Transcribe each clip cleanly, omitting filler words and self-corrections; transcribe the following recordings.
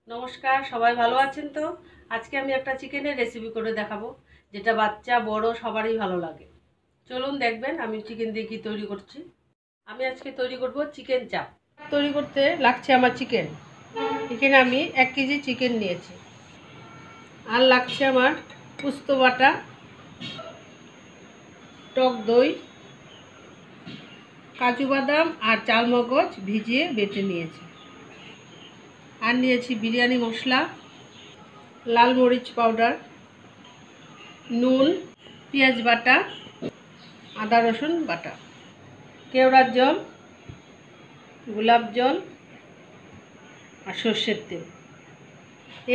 নমস্কার, সবাই ভালো আছেন তো? আজকে আমি একটা চিকেনের রেসিপি করে দেখাবো, যেটা বাচ্চা বড় সবারই ভালো লাগে। চলুন দেখবেন আমি চিকেন দিয়ে কী তৈরি করছি। আমি আজকে তৈরি করব চিকেন চাপ। তৈরি করতে লাগছে আমার চিকেন। এখানে আমি 1 কেজি চিকেন নিয়েছি। আর লাগছে আমার পোস্ত বাটা, টক দই, কাজু বাদাম আর চালমগজ ভিজিয়ে বেটে নিয়েছি। আর নিয়েছি বিরিয়ানি মশলা, লাল মরিচ পাউডার, নুন, পেঁয়াজ বাটা, আদা রসুন বাটা, কেওড়ার জল, গোলাপ জল আর সর্ষের তেল।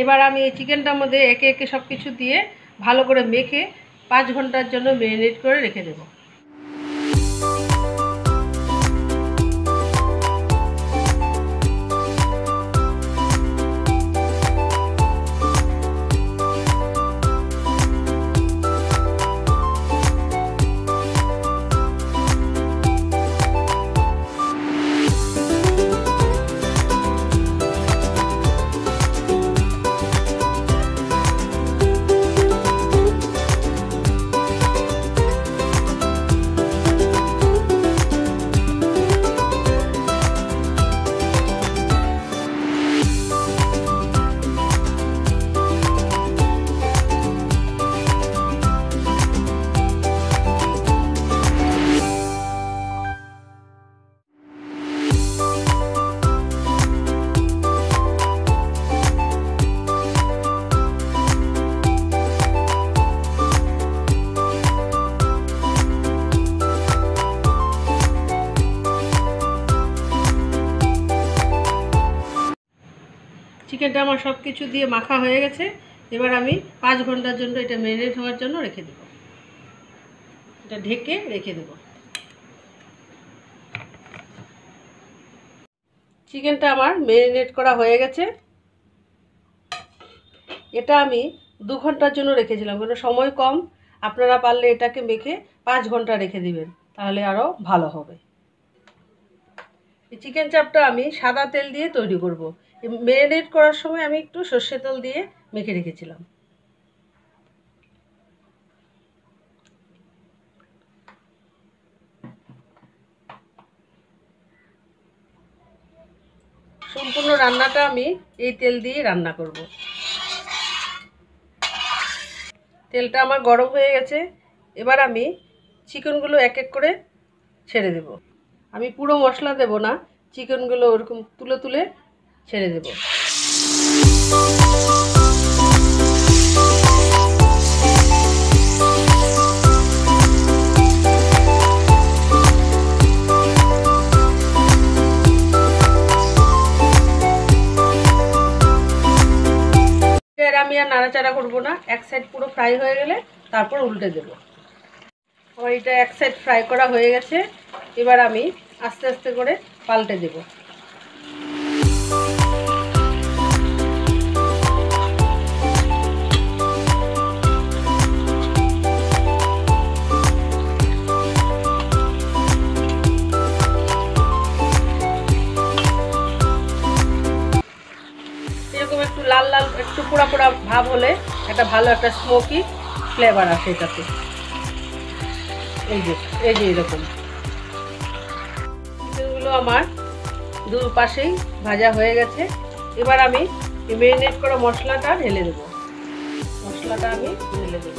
এবার আমি এই চিকেনটার মধ্যে একে একে সব কিছু দিয়ে ভালো করে মেখে 5 ঘন্টার জন্য ম্যারিনেট করে রেখে দেবো। চিকেনটা আমার সব কিছু দিয়ে মাখা হয়ে গেছে। এবার আমি 5 ঘন্টার জন্য এটা ম্যারিনেট হওয়ার জন্য রেখে দেব। এটা ঢেকে রেখে দেব। চিকেনটা আমার ম্যারিনেট করা হয়ে গেছে। এটা আমি 2 ঘন্টার জন্য রেখেছিলাম, কারণ সময় কম। আপনারা পারলে এটাকে মেখে 5 ঘন্টা রেখে দিবেন, তাহলে আরও ভালো হবে। এই চিকেন চাপটা আমি সাদা তেল দিয়ে তৈরি করব। ম্যারিনেট করার সময় আমি একটু সর্ষে তেল দিয়ে মেখে রেখেছিলাম। সম্পূর্ণ রান্নাটা আমি এই তেল দিয়ে রান্না করব। তেলটা আমার গরম হয়ে গেছে। এবার আমি চিকেনগুলো এক এক করে ছেড়ে দেব। আমি পুরো মশলা দেব না, চিকেনগুলো ওরকম তুলে তুলে ছেড়ে দেব। আমি আর নাড়াচাড়া করবো না, এক সাইড পুরো ফ্রাই হয়ে গেলে তারপর উল্টে দেব। আমার এটা এক সাইড ফ্রাই করা হয়ে গেছে। এবার আমি আস্তে আস্তে করে পাল্টে দেব। এরকম একটু লাল লাল, একটু পোড়া পোড়া ভাব হলে একটা ভালো একটা স্মোকি ফ্লেভার আসে এটাতে। এই যে এরকম চিকেনগুলো আমার দুপাশেই ভাজা হয়ে গেছে। এবার আমি ম্যারিনেট করা মশলাটা ঢেলে দেব। মশলাটা আমি ঢেলে দেব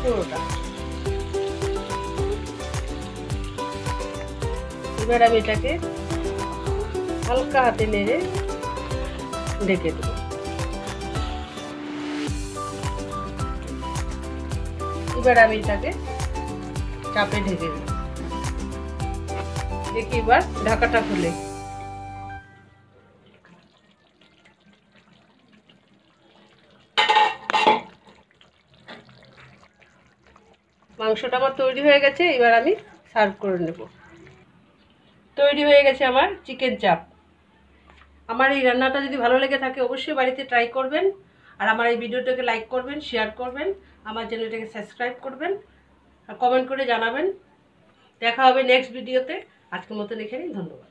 পুরোটা। এবার আমি এটাকে হালকা হাতে নেড়ে ঢেকে দেব। এবার আমি এটাকে চাপে ঢেকে দেব। দেখি এবার ঢাকাটা খুলে। মাংসটা আমার তৈরি হয়ে গেছে। এবার আমি সার্ভ করে নেব। তৈরি হয়ে গেছে আমার চিকেন চাপ। আমার এই রান্নাটা যদি ভালো লেগে থাকে অবশ্যই বাড়িতে ট্রাই করবেন। আর আমার এই ভিডিওটাকে লাইক করবেন, শেয়ার করবেন, আমার চ্যানেলটাকে সাবস্ক্রাইব করবেন আর কমেন্ট করে জানাবেন। দেখা হবে নেক্সট ভিডিওতে। আজকের মতন এখানেই, ধন্যবাদ।